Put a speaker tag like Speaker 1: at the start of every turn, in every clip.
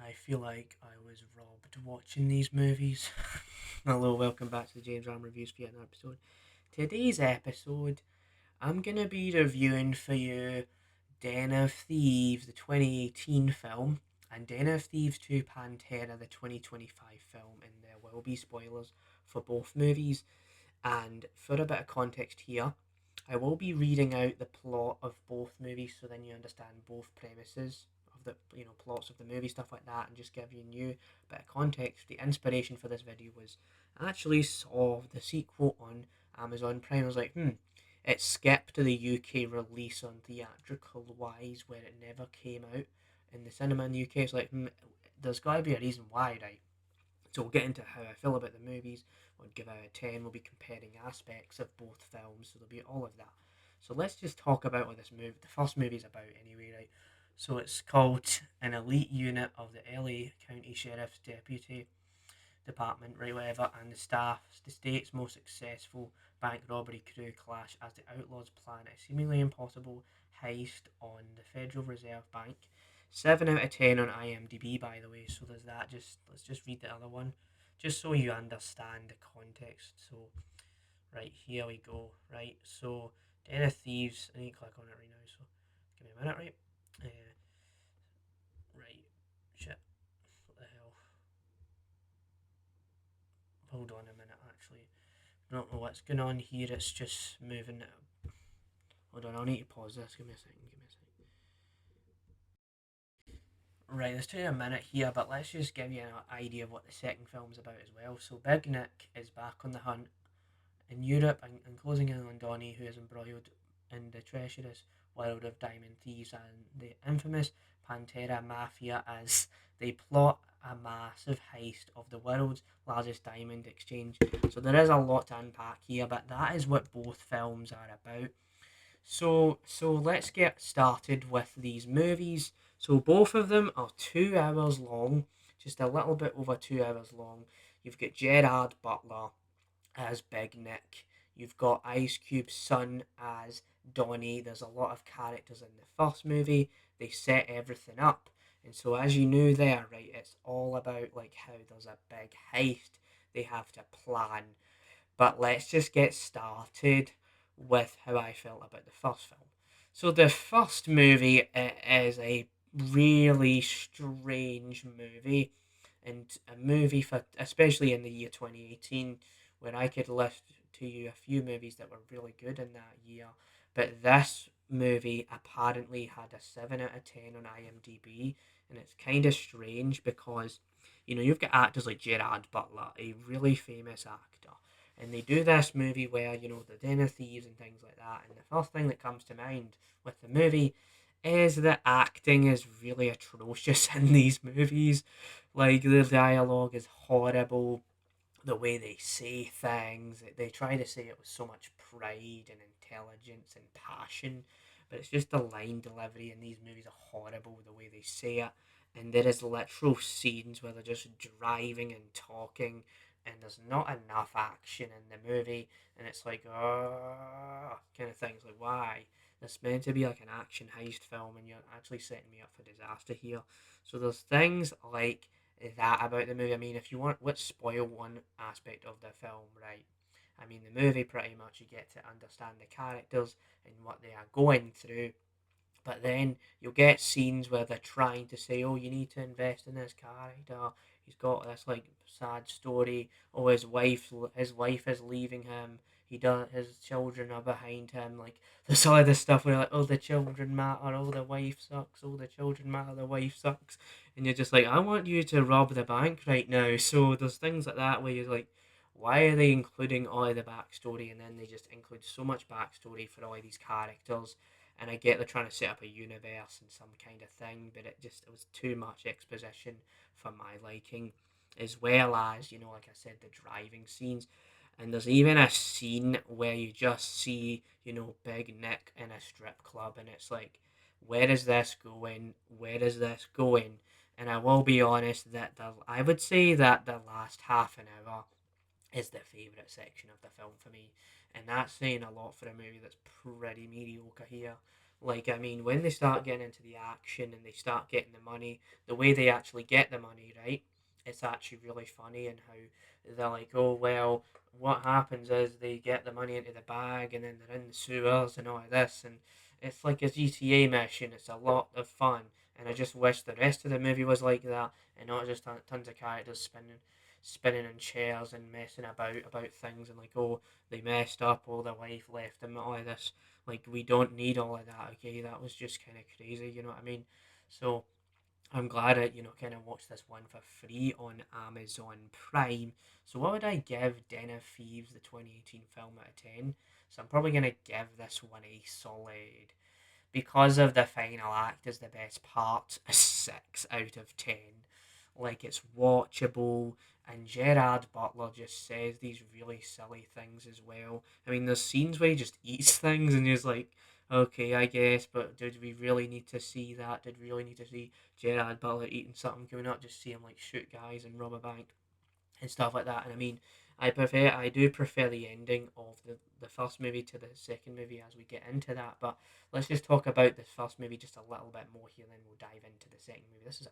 Speaker 1: I feel like I was robbed watching these movies. Hello, welcome back to the James Ram Reviews for yet another episode. Today's episode, I'm gonna be reviewing for you Den of Thieves, the 2018 film, and Den of Thieves 2 Pantera, the 2025 film, and there will be spoilers for both movies. And for a bit of context here, I will be reading out the plot of both movies so then you understand both premises of the plots of the movie, stuff like that, and just give you a new bit of context. The inspiration for this video was I actually saw the sequel on Amazon Prime. I was like, it skipped the UK release on theatrical wise where it never came out in the cinema in the UK. It's like, there's got to be a reason why, right? So we'll get into how I feel about the movies. We'll give out a 10. We'll be comparing aspects of both films. So there'll be all of that. So let's just talk about what this movie, the first movie's about anyway, right? So it's called an elite unit of the LA County Sheriff's Deputy Department, right, whatever, and the staff, the state's most successful bank robbery crew clash as the outlaws plan a seemingly impossible heist on the Federal Reserve Bank. 7 out of 10 on IMDb, by the way, so there's that. Let's just read the other one, just so you understand the context. So, right, here we go, right, so Den of Thieves, I need to click on it right now, so give me a minute, right, right, shit, what the hell, hold on a minute, actually, I don't know what's going on here. It's just moving it. Hold on, I'll need to pause this. Give me a second. Give me a second. Right, let's take a minute here, but let's just give you an idea of what the second film's about as well. So, Big Nick is back on the hunt in Europe and closing in on Donnie, who is embroiled in the treacherous world of diamond thieves and the infamous Pantera mafia as they plot a massive heist of the world's largest diamond exchange. So there is a lot to unpack here, but that is what both films are about. So let's get started with these movies. So both of them are 2 hours long, just a little bit over 2 hours long. You've got Gerard Butler as Big Nick. You've got Ice Cube's son as Donnie. There's a lot of characters in the first movie. They set everything up. And so as you knew there, right, it's all about like how there's a big heist they have to plan. But let's just get started with how I felt about the first film. So the first movie is a really strange movie, and a movie for especially in the year 2018, where I could list to you a few movies that were really good in that year. But this movie apparently had a 7 out of 10 on IMDb, and it's kind of strange because you've got actors like Gerard Butler, a really famous actor, and they do this movie where the Den of Thieves and things like that, and the first thing that comes to mind with the movie is that acting is really atrocious in these movies. Like, the dialogue is horrible, the way they say things, they try to say it with so much pride and intelligence and passion, but it's just the line delivery in these movies are horrible, the way they say it. And there is literal scenes where they're just driving and talking, and there's not enough action in the movie, and it's like, kind of things like, why? It's meant to be like an action heist film, and you're actually setting me up for disaster here. So there's things like that about the movie. I mean, if you want, let's spoil one aspect of the film, right? I mean, the movie pretty much you get to understand the characters and what they are going through, but then you'll get scenes where they're trying to say, "Oh, you need to invest in this character. He's got this like sad story. Oh, his wife is leaving him. His children are behind him. Like there's all of this stuff where like, oh, the children matter. Oh, the wife sucks. Oh, the children matter. The wife sucks." And you're just like, I want you to rob the bank right now. So there's things like that where you're like, why are they including all of the backstory, and then they just include so much backstory for all of these characters. And I get they're trying to set up a universe and some kind of thing, but it was too much exposition for my liking, as well as like I said, the driving scenes. And there's even a scene where you just see Big Nick in a strip club, and it's like, where is this going? Where is this going? And I will be honest that I would say that the last half an hour is the favourite section of the film for me, and that's saying a lot for a movie that's pretty mediocre here. Like, I mean, when they start getting into the action and they start getting the money, the way they actually get the money, right? It's actually really funny, and how they're like, oh, well, what happens is they get the money into the bag and then they're in the sewers and all of this. And it's like a GTA mission. It's a lot of fun. And I just wish the rest of the movie was like that, and not just tons of characters spinning in chairs and messing about things, and like, oh, they messed up, or their wife left them, all of this. Like, we don't need all of that. Okay, that was just kind of crazy. You know what I mean? So I'm glad I, kind of watched this one for free on Amazon Prime. So what would I give Den of Thieves, the 2018 film, out of 10? So I'm probably going to give this one a solid, because of the final act is the best part, a 6 out of 10. Like, it's watchable, and Gerard Butler just says these really silly things as well. I mean, there's scenes where he just eats things, and he's like, okay, I guess, but did we really need to see that? Did we really need to see Gerard Butler eating something? Can we not just see him, like, shoot guys and rob a bank and stuff like that? And I mean, I do prefer the ending of the first movie to the second movie as we get into that. But let's just talk about the first movie just a little bit more here, then we'll dive into the second movie. This is a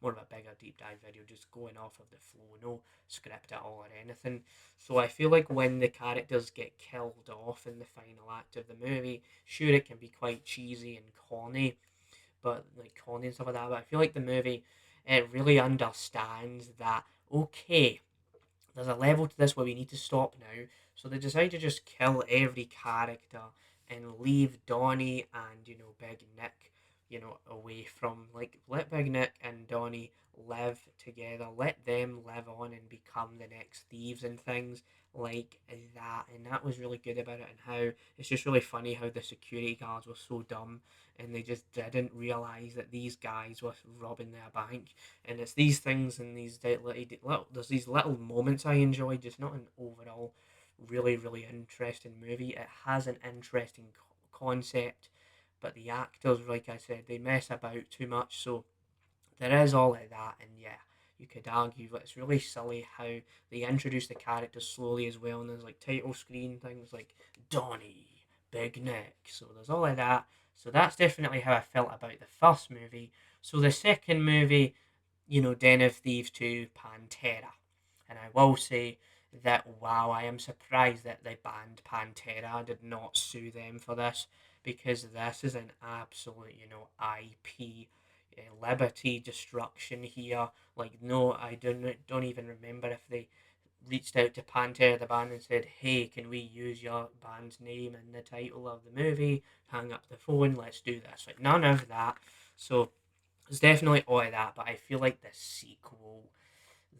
Speaker 1: more of a bigger deep dive video, just going off of the flow, no script at all or anything. So I feel like when the characters get killed off in the final act of the movie, sure, it can be quite cheesy and corny, but like corny and stuff like that. But I feel like the movie, it really understands that, okay, there's a level to this where we need to stop now. So they decide to just kill every character and leave Donnie and, Big Nick, away from, like, let Big Nick and Donnie live together. Let them live on and become the next thieves and things like that. And that was really good about it, and how it's just really funny how the security guards were so dumb and they just didn't realize that these guys were robbing their bank. And it's these things and these little, there's these little moments I enjoy. Just not an overall really really interesting movie. It has an interesting concept, but the actors, like I said, they mess about too much. So there is all of that, and yeah, you could argue that it's really silly how they introduce the characters slowly as well, and there's like title screen things like Donnie, Big Nick, so there's all of that. So that's definitely how I felt about the first movie. So the second movie, Den of Thieves 2, Pantera. And I will say that, wow, I am surprised that they banned Pantera. I did not sue them for this, because this is an absolute, IP liberty destruction here. Like, no, I don't even remember if they reached out to Panther, the band, and said, hey, can we use your band's name in the title of the movie? Hang up the phone, let's do this. Like, none of that. So there's definitely all of that, but I feel like the sequel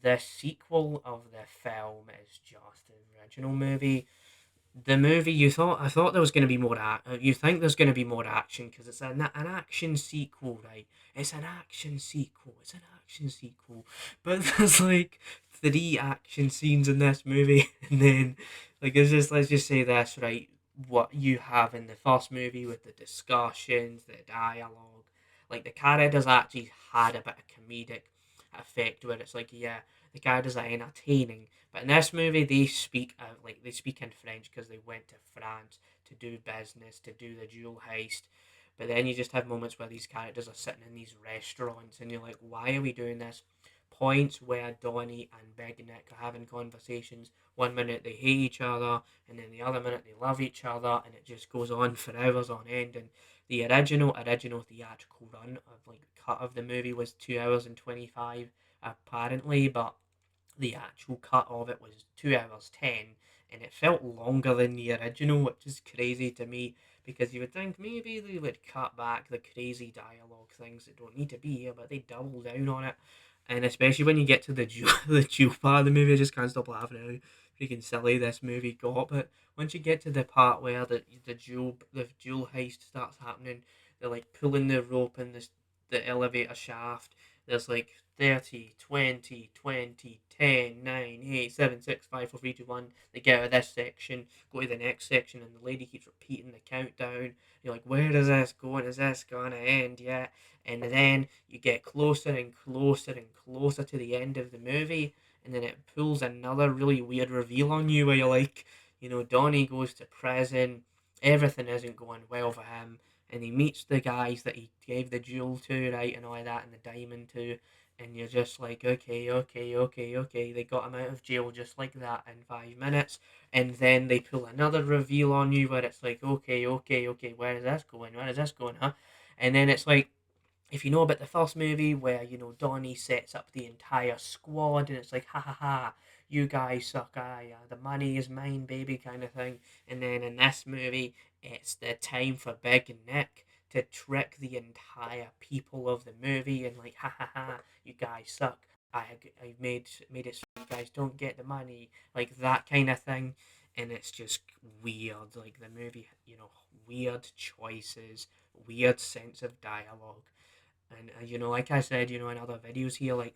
Speaker 1: of the film is just the original movie. The movie, I thought there was going to be more you think there's going to be more action, because it's an action sequel, right? It's an action sequel, but there's like three action scenes in this movie. And then, like, it's just, let's just say this, right? What you have in the first movie with the discussions, the dialogue, like, the characters actually had a bit of comedic effect, where it's like, yeah, the characters are entertaining. But in this movie, they speak in French because they went to France to do business, to do the jewel heist. But then you just have moments where these characters are sitting in these restaurants, and you're like, why are we doing this? Points where Donnie and Big Nick are having conversations. One minute they hate each other, and then the other minute they love each other, and it just goes on for hours on end. And the original theatrical run of, like, cut of the movie was 2 hours and 25 apparently, but the actual cut of it was 2 hours 10, and it felt longer than the original, which is crazy to me, because you would think maybe they would cut back the crazy dialogue things that don't need to be here, but they double down on it. And especially when you get to the the jewel part of the movie, I just can't stop laughing at how freaking silly this movie got. But once you get to the part where the jewel heist starts happening, they're like pulling the rope in the elevator shaft. There's like 30, 20, 20, 10, 9, 8, 7, 6, 5, 4, 3, 2, 1. They get out of this section, go to the next section, and the lady keeps repeating the countdown. You're like, where is this going? Is this going to end yet? And then you get closer and closer and closer to the end of the movie, and then it pulls another really weird reveal on you, where you're like, Donnie goes to prison, everything isn't going well for him, and he meets the guys that he gave the jewel to, right, and all of that, and the diamond to, and you're just like, okay, okay, okay, okay, they got him out of jail just like that in 5 minutes, and then they pull another reveal on you where it's like, okay, okay, okay, where is this going? Where is this going, huh? And then it's like, if you know about the first movie where Donnie sets up the entire squad and it's like ha ha ha, you guys suck, the money is mine baby kind of thing, and then in this movie it's the time for Big Nick to trick the entire people of the movie and like ha ha ha, you guys suck, I made it so you guys don't get the money, like that kind of thing. And it's just weird, like the movie, weird choices, weird sense of dialogue. And like I said, in other videos here, like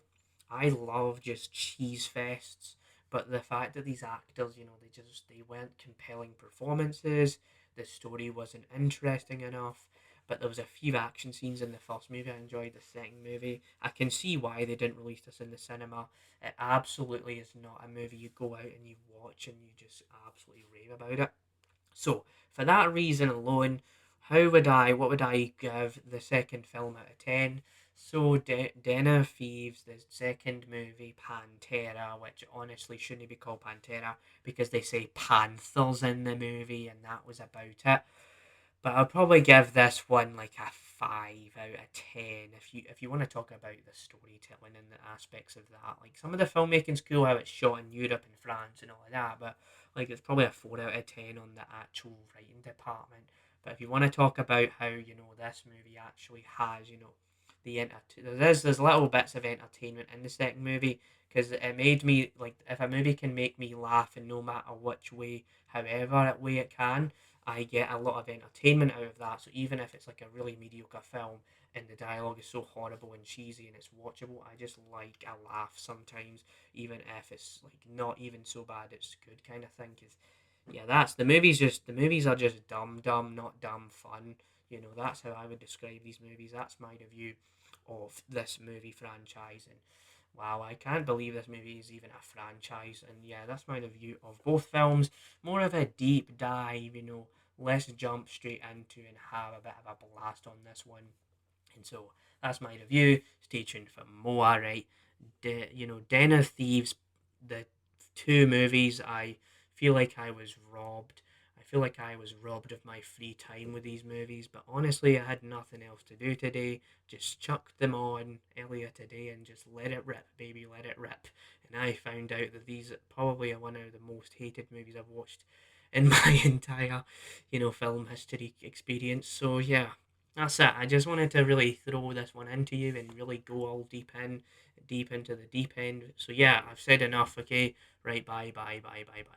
Speaker 1: I love just cheese fests, but the fact that these actors, they weren't compelling performances, the story wasn't interesting enough. But there was a few action scenes in the first movie I enjoyed. The second movie, I can see why they didn't release this in the cinema. It absolutely is not a movie you go out and you watch and you just absolutely rave about it. So, for that reason alone, what would I give the second film out of 10? So, Den of Thieves, the second movie, Pantera, which honestly shouldn't be called Pantera because they say Panthers in the movie, and that was about it. But I'll probably give this one like a 5 out of 10 if you want to talk about the storytelling and the aspects of that. Like some of the filmmaking's cool how it's shot in Europe and France and all of that, but like it's probably a 4 out of 10 on the actual writing department. But if you want to talk about how this movie actually has there's little bits of entertainment in the second movie because it made me like if a movie can make me laugh and no matter which way, however way it can, I get a lot of entertainment out of that. So even if it's like a really mediocre film and the dialogue is so horrible and cheesy and it's watchable, I just like a laugh sometimes, even if it's like not even so bad, it's good kind of thing. Cause yeah, that's the movies are just dumb, not dumb fun. That's how I would describe these movies. That's my review of this movie franchise. And wow, I can't believe this movie is even a franchise. And yeah, that's my review of both films. More of a deep dive, let's jump straight into and have a bit of a blast on this one. And so that's my review. Stay tuned for more, right? Den of Thieves, the two movies, I feel like I was robbed. I feel like I was robbed of my free time with these movies, but honestly, I had nothing else to do today. Just chucked them on earlier today and just let it rip, baby, let it rip. And I found out that these probably are one of the most hated movies I've watched in my entire, film history experience. So yeah, that's it. I just wanted to really throw this one into you and really go all deep into the deep end. So yeah, I've said enough. Okay, right? Bye, bye, bye, bye, bye.